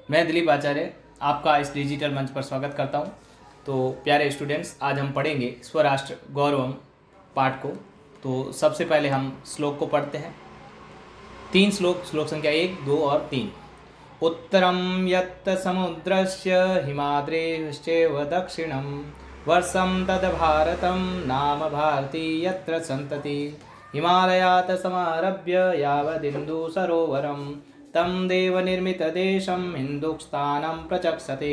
मैं दिलीप आचार्य आपका इस डिजिटल मंच पर स्वागत करता हूं। तो प्यारे स्टूडेंट्स, आज हम पढ़ेंगे स्वराष्ट्र गौरवम पाठ को। तो सबसे पहले हम श्लोक को पढ़ते हैं। 3 श्लोक संख्या 1, 2 और 3। उत्तरम यत् समुद्रस्य हिमाद्रेश्चैव दक्षिणं वर्षं तद् भारतं नाम भारती यत्र सन्तति हिमालयात् समारभ्य यावदिन्दु सरोवरं तं देवनिर्मितदेशं हिन्दुस्थानं प्रचक्षते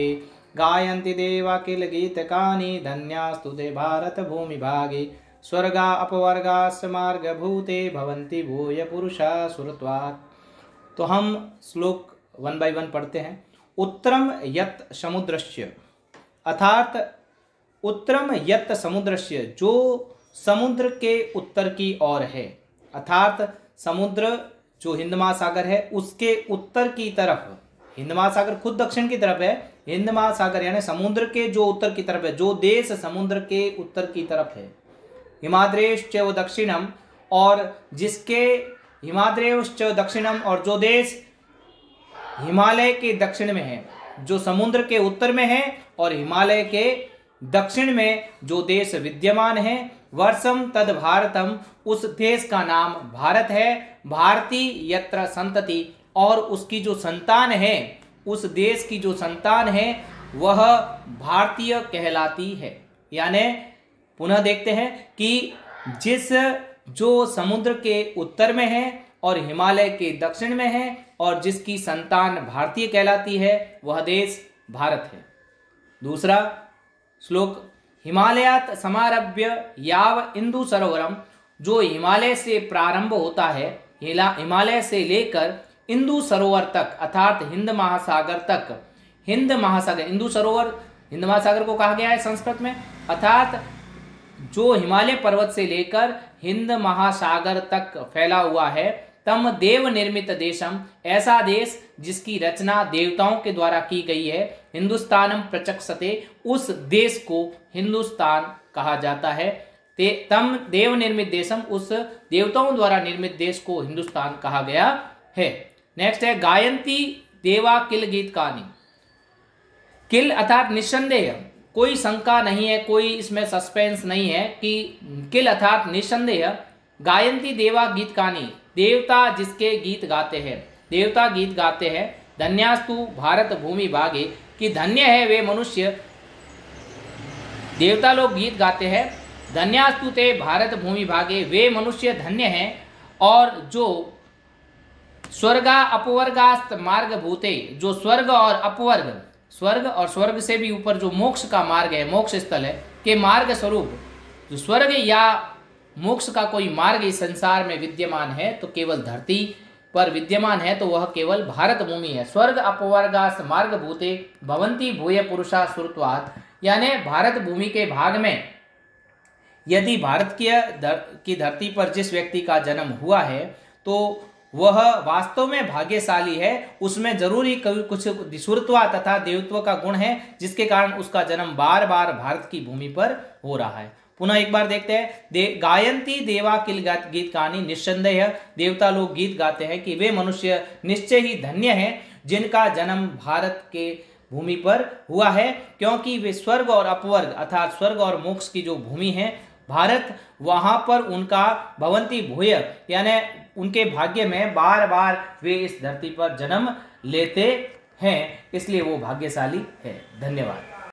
गायन्ति देवा किल गीतकानि धन्यास्तु ते भारतभूमिभागे स्वर्गा अपवर्गाश्च मार्गभूते भवन्ति भूय पुरुषा सुरत्वात्। तो हम श्लोक 1 by 1 पढ़ते हैं। उत्तरम यत् समुद्रस्य, अर्थात उत्तरम यत् समुद्रस्य, जो समुद्र के उत्तर की ओर है, अर्थात समुद्र जो हिंद महासागर है उसके उत्तर की तरफ, हिंद महासागर खुद दक्षिण की तरफ है, हिंद महासागर यानी समुद्र के जो उत्तर की तरफ है, जो देश समुद्र के उत्तर की तरफ है, हिमाद्रेश्च दक्षिणम, और जिसके हिमाद्रेश्च दक्षिणम, और जो देश हिमालय के दक्षिण में है, जो समुद्र के उत्तर में है और हिमालय के दक्षिण में जो देश विद्यमान है, वर्षम तद भारतम, उस देश का नाम भारत है। भारती यत्र संतति, और उसकी जो संतान है, उस देश की जो संतान है वह भारतीय कहलाती है। यानी पुनः देखते हैं कि जो समुद्र के उत्तर में है और हिमालय के दक्षिण में है और जिसकी संतान भारतीय कहलाती है वह देश भारत है। दूसरा श्लोक, हिमालयात समारभ्य याव इंदु सरोवरम, जो हिमालय से प्रारंभ होता है, हिमालय से लेकर इंदु सरोवर तक, अर्थात हिंद महासागर तक। हिंद महासागर, इंदु सरोवर हिंद महासागर को कहा गया है संस्कृत में, अर्थात जो हिमालय पर्वत से लेकर हिंद महासागर तक फैला हुआ है। तम देव निर्मित देशम, ऐसा देश जिसकी रचना देवताओं के द्वारा की गई है। हिंदुस्तानम प्रचक्षते, उस देश को हिंदुस्तान कहा जाता है। तम देव निर्मित देशम, उस देवताओं द्वारा निर्मित देश को हिंदुस्तान कहा गया है। नेक्स्ट है गायंती देवा किल गीत कहानी। किल अर्थात निस्संदेह, कोई शंका नहीं है, कोई इसमें सस्पेंस नहीं है कि किल अर्थात निस्संदेह गायंती देवा गीत कहानी, देवता जिसके गीत गाते हैं, देवता गीत गाते हैं। धन्यास्तु भारत भूमि भागे, कि धन्य है वे मनुष्य, देवता लोग गीत गाते हैं। धन्यास्तु ते भारत भूमि भागे, वे मनुष्य धन्य हैं। और जो स्वर्गा अपवर्गास्त मार्ग भूते, जो स्वर्ग और अपवर्ग, स्वर्ग और स्वर्ग से भी ऊपर जो मोक्ष का मार्ग है, मोक्ष स्थल है, के मार्ग स्वरूप जो स्वर्ग या मोक्ष का कोई मार्ग इस संसार में विद्यमान है तो केवल धरती पर विद्यमान है, तो वह केवल भारत भूमि है। स्वर्ग अपवर्गास मार्ग भूते भवंती भूय पुरुषा सुरत्वात्, यानी भारत भूमि के भाग में यदि भारत की धरती पर जिस व्यक्ति का जन्म हुआ है तो वह वास्तव में भाग्यशाली है। उसमें जरूरी कुछ सुरत्वा तथा देवत्व का गुण है, जिसके कारण उसका जन्म बार बार भारत की भूमि पर हो रहा है। पुनः एक बार देखते हैं। गायंती देवा किल गीत कहानी, निस्संदेह देवता लोग गीत गाते हैं कि वे मनुष्य निश्चय ही धन्य हैं जिनका जन्म भारत के भूमि पर हुआ है, क्योंकि वे स्वर्ग और अपवर्ग अर्थात स्वर्ग और मोक्ष की जो भूमि है भारत, वहां पर उनका भवंती भूय यानी उनके भाग्य में बार बार वे इस धरती पर जन्म लेते हैं, इसलिए वो भाग्यशाली है। धन्यवाद।